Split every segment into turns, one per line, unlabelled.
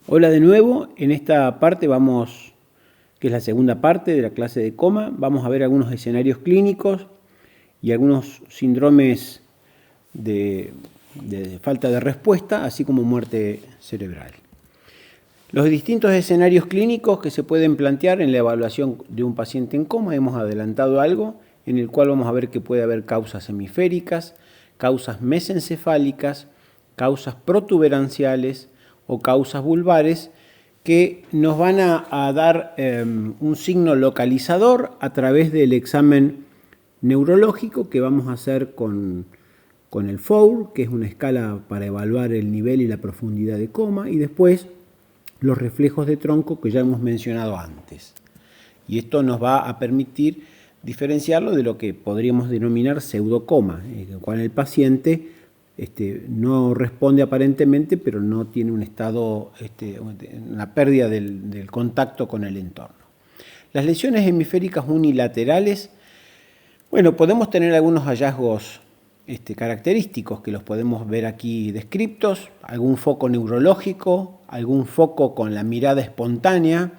Hola de nuevo, en esta parte que es la segunda parte de la clase de coma, vamos a ver algunos escenarios clínicos y algunos síndromes de falta de respuesta, así como muerte cerebral. Los distintos escenarios clínicos que se pueden plantear en la evaluación de un paciente en coma, hemos adelantado algo, en el cual vamos a ver que puede haber causas hemisféricas, causas mesencefálicas, causas protuberanciales o causas vulvares que nos van a dar un signo localizador a través del examen neurológico que vamos a hacer con el FOUR, que es una escala para evaluar el nivel y la profundidad de coma, y después los reflejos de tronco que ya hemos mencionado antes. Y esto nos va a permitir diferenciarlo de lo que podríamos denominar pseudocoma, en el cual el paciente no responde aparentemente, pero no tiene un estado, una pérdida del contacto con el entorno. Las lesiones hemisféricas unilaterales, bueno, podemos tener algunos hallazgos característicos que los podemos ver aquí descriptos, algún foco neurológico, algún foco con la mirada espontánea,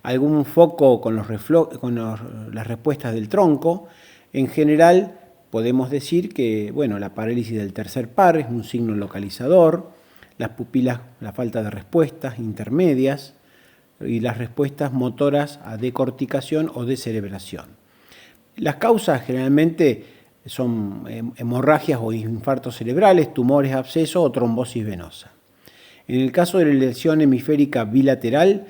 algún foco con las respuestas del tronco. En general podemos decir que la parálisis del tercer par es un signo localizador, las pupilas, la falta de respuestas intermedias y las respuestas motoras a decorticación o descerebración. Las causas generalmente son hemorragias o infartos cerebrales, tumores, abscesos o trombosis venosa. En el caso de la lesión hemisférica bilateral,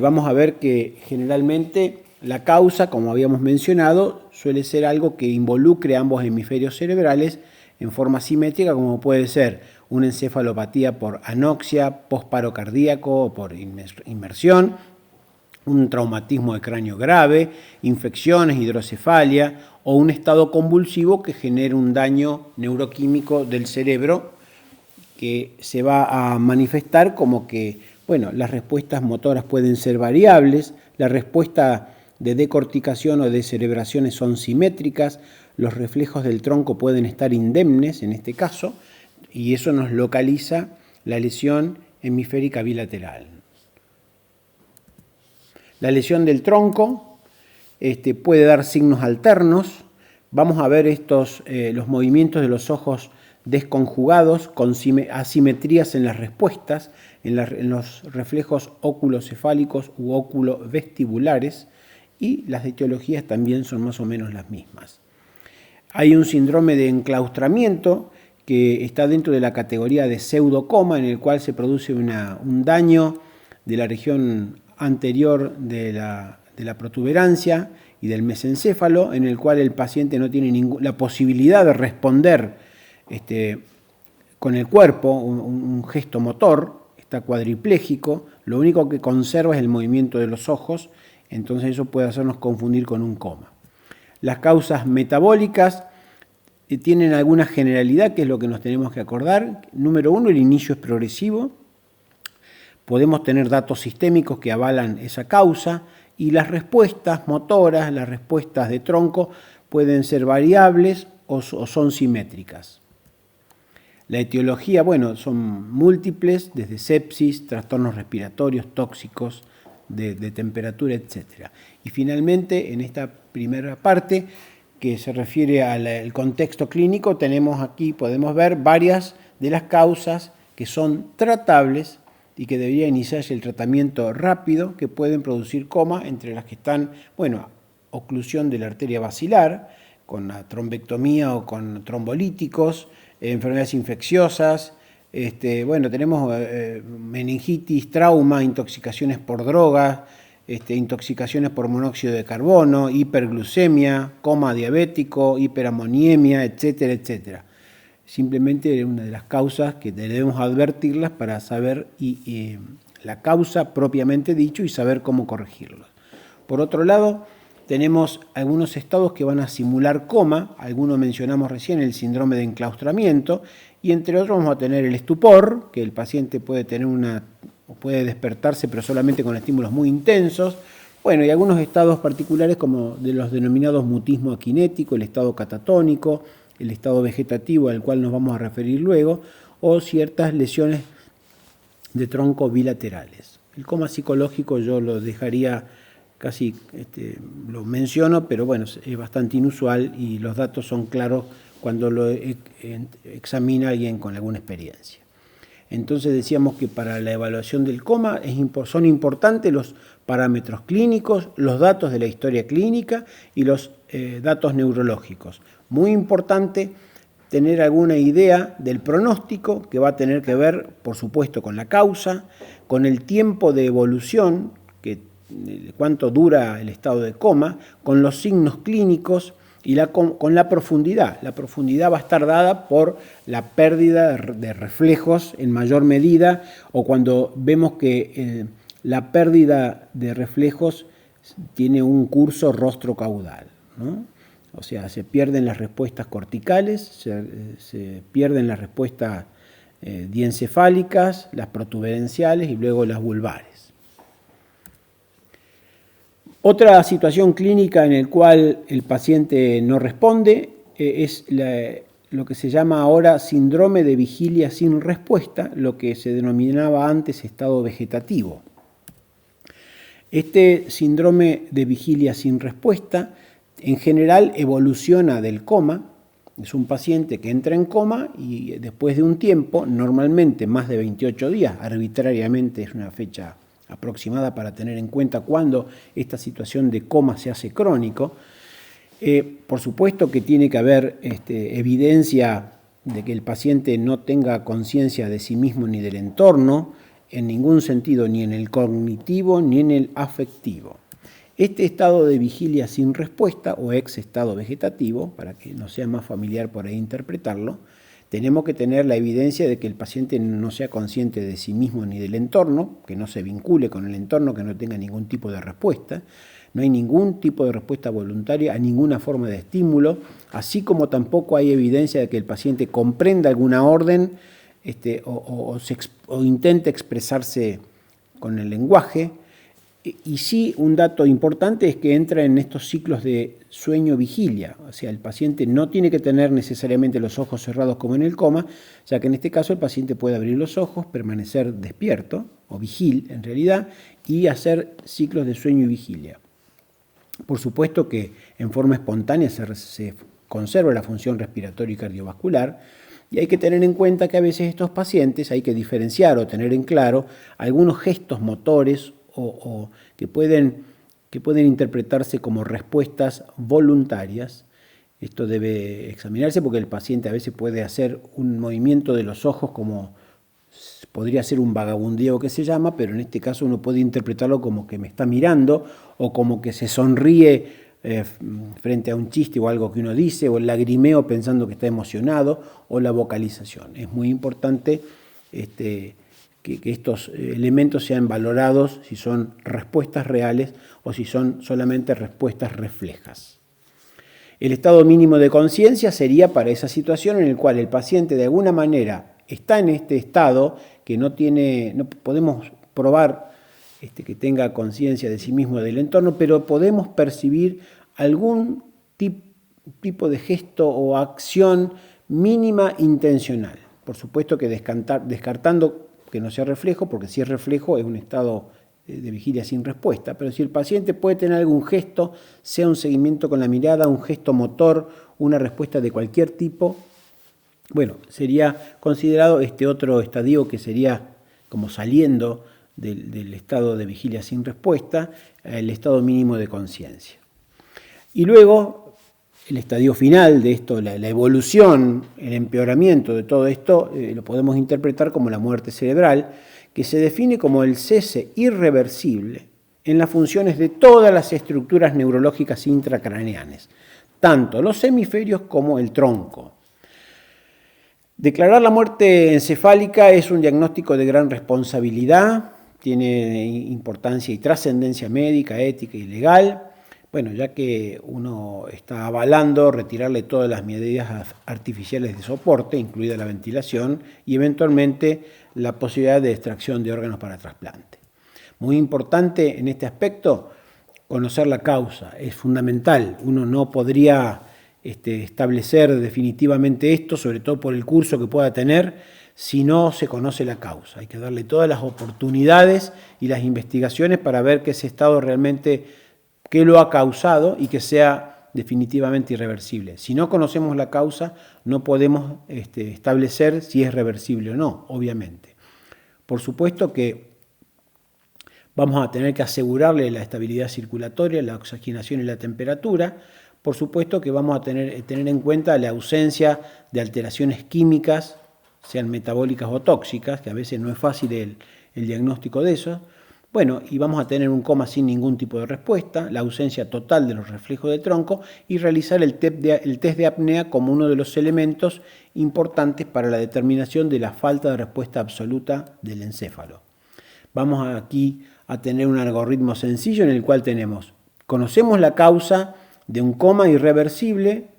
vamos a ver que generalmente la causa, como habíamos mencionado, suele ser algo que involucre ambos hemisferios cerebrales en forma simétrica, como puede ser una encefalopatía por anoxia, posparo cardíaco o por inmersión, un traumatismo de cráneo grave, infecciones, hidrocefalia o un estado convulsivo que genere un daño neuroquímico del cerebro que se va a manifestar como que, las respuestas motoras pueden ser variables, la respuesta de decorticación o descerebraciones son simétricas, los reflejos del tronco pueden estar indemnes en este caso, y eso nos localiza la lesión hemisférica bilateral. La lesión del tronco puede dar signos alternos. Vamos a ver los movimientos de los ojos desconjugados con asimetrías en las respuestas, en los reflejos oculocefálicos u oculovestibulares, y las etiologías también son más o menos las mismas. Hay un síndrome de enclaustramiento que está dentro de la categoría de pseudocoma, en el cual se produce un daño de la región anterior de la protuberancia y del mesencéfalo, en el cual el paciente no tiene la posibilidad de responder con el cuerpo, un gesto motor, está cuadripléjico, lo único que conserva es el movimiento de los ojos, entonces eso puede hacernos confundir con un coma. Las causas metabólicas tienen alguna generalidad, que es lo que nos tenemos que acordar. Número 1, el inicio es progresivo. Podemos tener datos sistémicos que avalan esa causa, y las respuestas motoras, las respuestas de tronco, pueden ser variables o son simétricas. La etiología, son múltiples, desde sepsis, trastornos respiratorios, tóxicos, de temperatura, etc. Y finalmente, en esta primera parte, que se refiere al contexto clínico, podemos ver varias de las causas que son tratables y que debería iniciarse el tratamiento rápido, que pueden producir coma, entre las que están, oclusión de la arteria basilar, con la trombectomía o con trombolíticos, enfermedades infecciosas, tenemos meningitis, trauma, intoxicaciones por drogas, intoxicaciones por monóxido de carbono, hiperglucemia, coma diabético, hiperamoniemia, etcétera, etcétera. Simplemente es una de las causas que debemos advertirlas para saber la causa propiamente dicho y saber cómo corregirlo. Por otro lado, tenemos algunos estados que van a simular coma, algunos mencionamos recién, el síndrome de enclaustramiento, y entre otros vamos a tener el estupor, que el paciente puede puede despertarse pero solamente con estímulos muy intensos, y algunos estados particulares como de los denominados mutismo akinético, el estado catatónico, el estado vegetativo al cual nos vamos a referir luego, o ciertas lesiones de tronco bilaterales. El coma psicológico yo lo dejaría casi, lo menciono, pero bueno, es bastante inusual y los datos son claros cuando lo examina alguien con alguna experiencia. Entonces decíamos que para la evaluación del coma son importantes los parámetros clínicos, los datos de la historia clínica y los datos neurológicos. Muy importante tener alguna idea del pronóstico, que va a tener que ver, por supuesto, con la causa, con el tiempo de evolución, cuánto dura el estado de coma, con los signos clínicos y con la profundidad. La profundidad va a estar dada por la pérdida de reflejos en mayor medida, o cuando vemos que la pérdida de reflejos tiene un curso rostro-caudal, ¿no? O sea, se pierden las respuestas corticales, se pierden las respuestas diencefálicas, las protuberenciales y luego las vulvares. Otra situación clínica en la cual el paciente no responde es lo que se llama ahora síndrome de vigilia sin respuesta, lo que se denominaba antes estado vegetativo. Este síndrome de vigilia sin respuesta en general evoluciona del coma. Es un paciente que entra en coma y después de un tiempo, normalmente más de 28 días, arbitrariamente es una fecha aproximada para tener en cuenta cuando esta situación de coma se hace crónico. Por supuesto que tiene que haber evidencia de que el paciente no tenga conciencia de sí mismo ni del entorno, en ningún sentido, ni en el cognitivo ni en el afectivo. Este estado de vigilia sin respuesta o ex estado vegetativo, para que no sea más familiar por ahí interpretarlo, tenemos que tener la evidencia de que el paciente no sea consciente de sí mismo ni del entorno, que no se vincule con el entorno, que no tenga ningún tipo de respuesta. No hay ningún tipo de respuesta voluntaria a ninguna forma de estímulo, así como tampoco hay evidencia de que el paciente comprenda alguna orden o intente expresarse con el lenguaje. Y sí, un dato importante es que entra en estos ciclos de sueño-vigilia, o sea, el paciente no tiene que tener necesariamente los ojos cerrados como en el coma, ya que en este caso el paciente puede abrir los ojos, permanecer despierto, o vigil en realidad, y hacer ciclos de sueño y vigilia. Por supuesto que en forma espontánea se conserva la función respiratoria y cardiovascular, y hay que tener en cuenta que a veces estos pacientes hay que diferenciar o tener en claro algunos gestos motores o que pueden interpretarse como respuestas voluntarias. Esto debe examinarse porque el paciente a veces puede hacer un movimiento de los ojos como podría ser un vagabundeo que se llama, pero en este caso uno puede interpretarlo como que me está mirando o como que se sonríe frente a un chiste o algo que uno dice, o el lagrimeo pensando que está emocionado, o la vocalización. Es muy importante que estos elementos sean valorados si son respuestas reales o si son solamente respuestas reflejas. El estado mínimo de conciencia sería para esa situación en la cual el paciente de alguna manera está en este estado que no podemos probar que tenga conciencia de sí mismo, del entorno, pero podemos percibir algún tipo de gesto o acción mínima intencional. Por supuesto que descartando que no sea reflejo, porque si es reflejo es un estado de vigilia sin respuesta, pero si el paciente puede tener algún gesto, sea un seguimiento con la mirada, un gesto motor, una respuesta de cualquier tipo, bueno, sería considerado este otro estadio que sería como saliendo del estado de vigilia sin respuesta, el estado mínimo de conciencia. Y luego, el estadio final de esto, la evolución, el empeoramiento de todo esto, lo podemos interpretar como la muerte cerebral, que se define como el cese irreversible en las funciones de todas las estructuras neurológicas intracraneanas, tanto los hemisferios como el tronco. Declarar la muerte encefálica es un diagnóstico de gran responsabilidad, tiene importancia y trascendencia médica, ética y legal, bueno, ya que uno está avalando retirarle todas las medidas artificiales de soporte, incluida la ventilación, y eventualmente la posibilidad de extracción de órganos para trasplante. Muy importante en este aspecto conocer la causa, es fundamental. Uno no podría establecer definitivamente esto, sobre todo por el curso que pueda tener, si no se conoce la causa. Hay que darle todas las oportunidades y las investigaciones para ver que ese estado realmente, qué lo ha causado y que sea definitivamente irreversible. Si no conocemos la causa, no podemos establecer si es reversible o no, obviamente. Por supuesto que vamos a tener que asegurarle la estabilidad circulatoria, la oxigenación y la temperatura. Por supuesto que vamos a tener en cuenta la ausencia de alteraciones químicas, sean metabólicas o tóxicas, que a veces no es fácil el diagnóstico de eso. Bueno, y vamos a tener un coma sin ningún tipo de respuesta, la ausencia total de los reflejos del tronco y realizar el test de apnea como uno de los elementos importantes para la determinación de la falta de respuesta absoluta del encéfalo. Vamos aquí a tener un algoritmo sencillo en el cual conocemos la causa de un coma irreversible,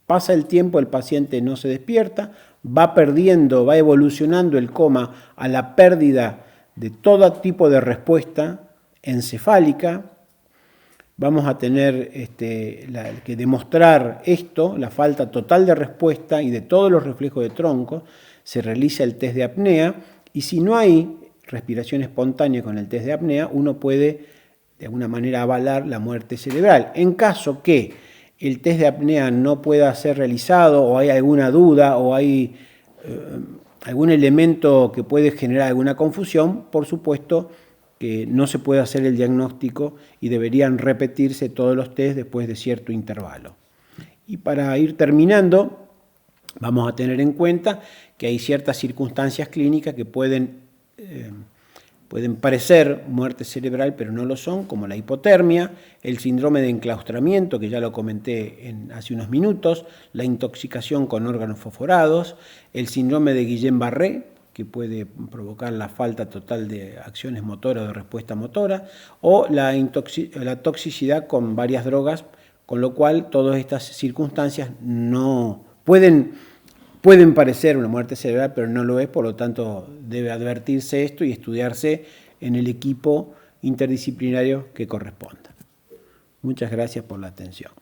pasa el tiempo, el paciente no se despierta, va evolucionando el coma a la pérdida de todo tipo de respuesta encefálica. Vamos a tener que demostrar esto, la falta total de respuesta y de todos los reflejos de tronco. Se realiza el test de apnea y si no hay respiración espontánea con el test de apnea, uno puede de alguna manera avalar la muerte cerebral. En caso que el test de apnea no pueda ser realizado o hay alguna duda o hay algún elemento que puede generar alguna confusión, por supuesto que no se puede hacer el diagnóstico y deberían repetirse todos los test después de cierto intervalo. Y para ir terminando, vamos a tener en cuenta que hay ciertas circunstancias clínicas que pueden parecer muerte cerebral, pero no lo son, como la hipotermia, el síndrome de enclaustramiento, que ya lo comenté hace unos minutos, la intoxicación con órganos fosforados, el síndrome de Guillain-Barré, que puede provocar la falta total de acciones motoras o de respuesta motora, o la toxicidad con varias drogas, con lo cual todas estas circunstancias no pueden parecer una muerte cerebral, pero no lo es, por lo tanto debe advertirse esto y estudiarse en el equipo interdisciplinario que corresponda. Muchas gracias por la atención.